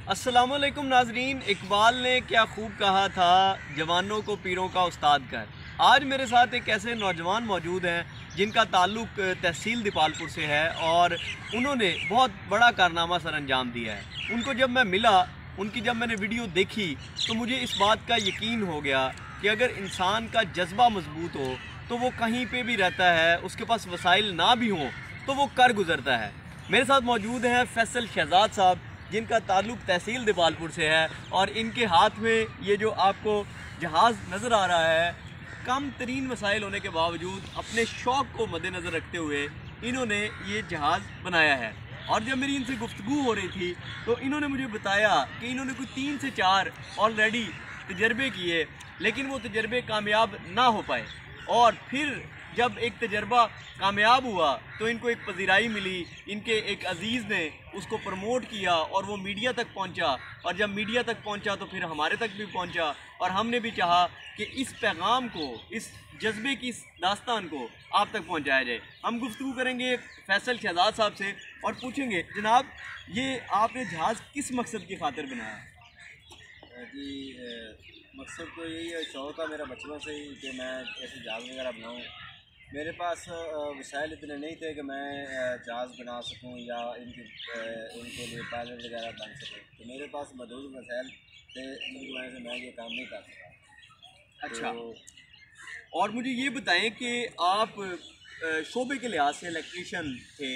अस्सलाम वालेकुम नाजरीन। इकबाल ने क्या खूब कहा था, जवानों को पीरों का उस्ताद कर। आज मेरे साथ एक ऐसे नौजवान मौजूद हैं जिनका ताल्लुक़ तहसील दीपालपुर से है और उन्होंने बहुत बड़ा कारनामा सर अंजाम दिया है। उनको जब मैं मिला, उनकी जब मैंने वीडियो देखी तो मुझे इस बात का यकीन हो गया कि अगर इंसान का जज्बा मजबूत हो तो वो कहीं पे भी रहता है, उसके पास वसाइल ना भी हों तो वो कर गुज़रता है। मेरे साथ मौजूद हैं फैसल शहजाद साहब, जिनका ताल्लुक़ तहसील दीपालपुर से है और इनके हाथ में ये जो आपको जहाज़ नज़र आ रहा है, कम तरीन वसाइल होने के बावजूद अपने शौक़ को मद्देनज़र रखते हुए इन्होंने ये जहाज़ बनाया है। और जब मेरी इनसे गुफ्तगू हो रही थी तो इन्होंने मुझे बताया कि इन्होंने कोई 3 से 4 ऑलरेडी तजर्बे किए, लेकिन वो तजर्बे कामयाब ना हो पाए। और फिर जब एक तजर्बा कामयाब हुआ तो इनको एक पजीराई मिली, इनके एक अजीज़ ने उसको प्रमोट किया और वो मीडिया तक पहुंचा। और जब मीडिया तक पहुंचा तो फिर हमारे तक भी पहुंचा और हमने भी चाहा कि इस पैगाम को, इस जज्बे की इस दास्तान को आप तक पहुंचाया जाए। हम गुफ्तगू करेंगे फैसल शहजाद साहब से और पूछेंगे, जनाब ये आपने जहाज़ किस मकसद की खातिर बनाया? जी, मकसद तो यही है, शौक़ था मेरा बचपन से ही कि मैं ऐसे जहाज़ वगैरह बनाऊँ। मेरे पास वसाइल इतने नहीं थे कि मैं जहाज़ बना सकूं या इनके लिए पायलट वगैरह बन सकूं। तो मेरे पास महदूद वसाइल थे जिनकी वजह से मैं ये काम नहीं कर सका। अच्छा, तो और मुझे ये बताएं कि आप शोबे के लिहाज से इलेक्ट्रीशियन थे,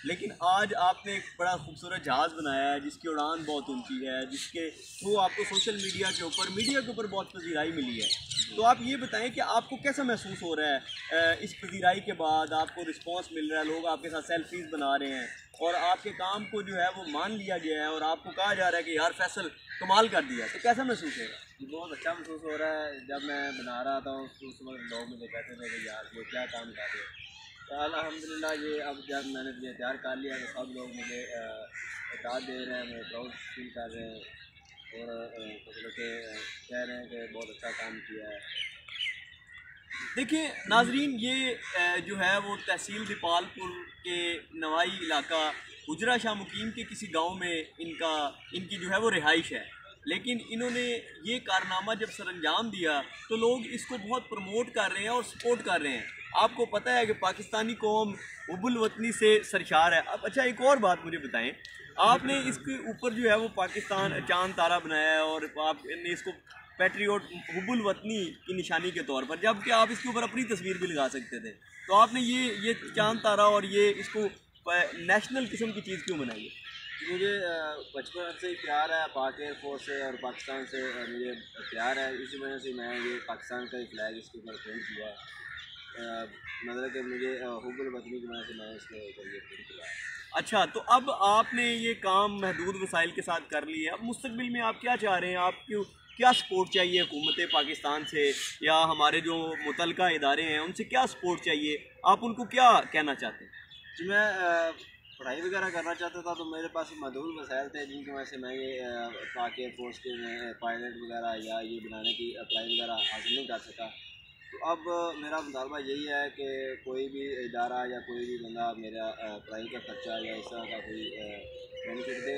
लेकिन आज आपने एक बड़ा खूबसूरत जहाज़ बनाया है जिसकी उड़ान बहुत ऊंची है, जिसके थ्रू आपको सोशल मीडिया के ऊपर, मीडिया के ऊपर बहुत पजीराई मिली है। तो आप ये बताएं कि आपको कैसा महसूस हो रहा है इस पजीराई के बाद? आपको रिस्पांस मिल रहा है, लोग आपके साथ सेल्फीज़ बना रहे हैं और आपके काम को जो है वो मान लिया गया है और आपको कहा जा रहा है कि यार फैसल कमाल कर दिया, तो कैसा महसूस हो रहा है? ये बहुत अच्छा महसूस हो रहा है। जब मैं बना रहा था उस वक्त लोग मुझे कहते थे कि यार ये क्या काम कर रहे हो। तो अल्हम्दुलिल्लाह ये अब जब मैंने ये तैयार कर लिया तो सब लोग मुझे इताद दे रहे हैं, मुझे प्राउड फील कर रहे हैं और मतलब कि कह रहे हैं कि बहुत अच्छा काम किया है। देखिए नाजरीन, ये जो है वो तहसील दीपालपुर के नवाई इलाका गुजरा शाह मुकीम के किसी गांव में इनकी जो है वो रिहाइश है। लेकिन इन्होंने ये कारनामा जब सरअंजाम दिया तो लोग इसको बहुत प्रमोट कर रहे हैं और सपोर्ट कर रहे हैं। आपको पता है कि पाकिस्तानी कौम हुब्बुल वतनी से सरशार है। अब अच्छा, एक और बात मुझे बताएं, आपने इसके ऊपर जो है वो पाकिस्तान चांद तारा बनाया है और आपने इसको पैट्रियोट हुब्बुल वतनी की निशानी के तौर पर, जबकि आप इसके ऊपर अपनी तस्वीर भी लगा सकते थे। तो आपने ये चांद तारा और ये इसको नेशनल किस्म की चीज़ क्यों बनाई है? मुझे बचपन से ही प्यार है पाक एयर फोर्स से और पाकिस्तान से मुझे प्यार है। इसी वजह से मैं ये पाकिस्तान का ही फ्लैग इसके ऊपर पेंट किया है। मतलब कि मुझे हुब्बुल वतनी की वजह से मैं इसके ऊपर ये पेंट किया है। अच्छा, तो अब आपने ये काम महदूद वसाइल के साथ कर लिया, अब मुस्तकबिल में आप क्या चाह रहे हैं? आपको क्या सपोर्ट चाहिए हुकूमत पाकिस्तान से या हमारे जो मुतलका इदारे हैं उनसे क्या सपोर्ट चाहिए? आप उनको क्या कहना चाहते हैं? जी, मैं पढ़ाई वगैरह करना चाहता था तो मेरे पास महदूद वसाइल थे जिनकी वजह से मैं ये पाक एयर फोर्स के पायलट वगैरह या ये बनाने की अप्लाई वगैरह हासिल नहीं कर सका। तो अब मेरा मुतालबा यही है कि कोई भी इदारा या कोई भी बंदा मेरा पढ़ाई का खर्चा या इस तरह का कोई बेनिफिट दे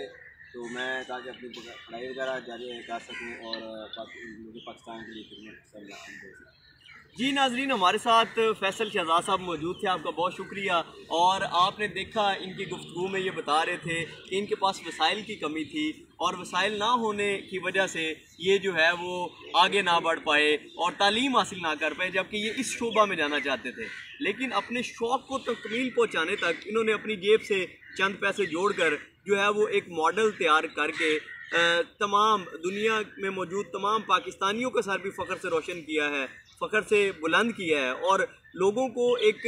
तो मैं ताकि अपनी पढ़ाई वगैरह जारी कर सकूँ और मुझे पाकिस्तान के लिए खिदमत दे सकूँ। जी नाजरीन, हमारे साथ फैसल शहजाद साहब मौजूद थे, आपका बहुत शुक्रिया। और आपने देखा इनकी गुफ्तगू में ये बता रहे थे कि इनके पास वसाइल की कमी थी और वसाइल ना होने की वजह से ये जो है वो आगे ना बढ़ पाए और तालीम हासिल ना कर पाए, जबकि ये इस शोबा में जाना चाहते थे। लेकिन अपने शौक़ को तकमील पहुँचाने तक इन्होंने अपनी जेब से चंद पैसे जोड़कर जो है वो एक मॉडल तैयार करके तमाम दुनिया में मौजूद तमाम पाकिस्तानियों का सर भी फ़ख्र से रोशन किया है, फ़ख्र से बुलंद किया है और लोगों को एक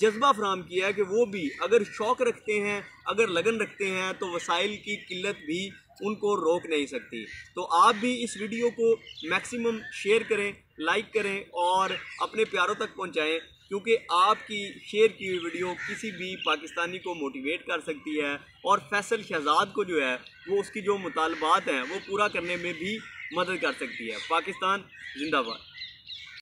जज्बा फराहम किया है कि वो भी अगर शौक़ रखते हैं, अगर लगन रखते हैं तो वसाइल की किल्लत भी उनको रोक नहीं सकती। तो आप भी इस वीडियो को मैक्सिमम शेयर करें, लाइक करें और अपने प्यारों तक पहुंचाएं, क्योंकि आपकी शेयर की हुई वीडियो किसी भी पाकिस्तानी को मोटिवेट कर सकती है और फैसल शहजाद को जो है वो उसकी जो मुतालबात हैं वो पूरा करने में भी मदद कर सकती है। पाकिस्तान जिंदाबाद।